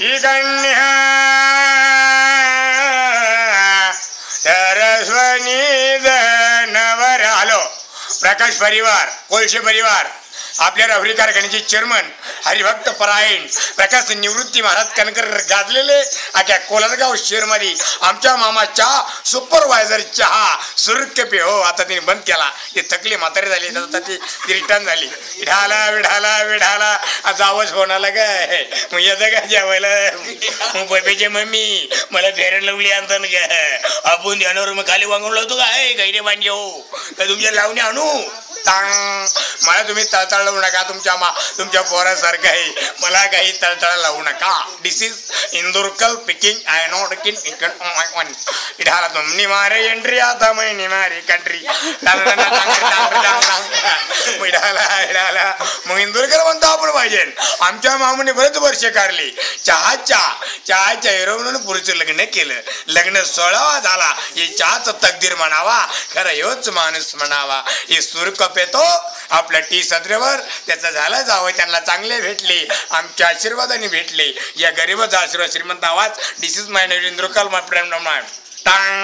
कन्या सरस्वनी नवर आलो. प्रकाश परिवार, कोळशे परिवार, आपल्या रबरी कारखान्याचे चेअरमन हरिभक्त परायण प्रकाश निवृत्ती महाराज कणकर गाजलेले अख्या कोलारगाव शहरमध्ये आमच्या मामाच्या सुपरवायझर चहा सुरक्य पे हो. आता तिने बंद केला, ते थकले म्हातारे झाले, आता ती रिटर्न झाली. विढाला विढाला विढाला आता आवाज होणाला काय मग येतं का जेवायला. मग पप्याचे मम्मी मला फेरण लावली आणता ना का आपण ध्यानावर मग खाली वांगून लावतो काय गैरे बांधे हो का तुमच्या लावणी आणू तांग. मला तुम्ही तळतळ लावू नका, तुमच्या पोरासारखं आहे, मला काही तळतळ लावू नका. दिस इज इंदुरकल पिकिंग आय नॉट इढाला तुमनी मारे एंट्री आता मैनी मारे कंट्री इढाला. मग इंदुरकर म्हणतो आपण पाहिजे. आमच्या मामाने बरेच वर्ष काढली चहाच्या हिरो म्हणून पुरुष लग्न केलं. लग्न 16 झाला. हे चहाचा तकदीर म्हणावा, खरं ह्योच माणूस म्हणावा. हे सुरकप येतो आपल्या टी सदरेवर, त्याचं झालं जावं, त्यांना चांगले भेटले, आमच्या आशीर्वादाने भेटले. या गरीबाचा आशीर्वाद श्रीमंत आवाज. This is my name Indurkar my friend.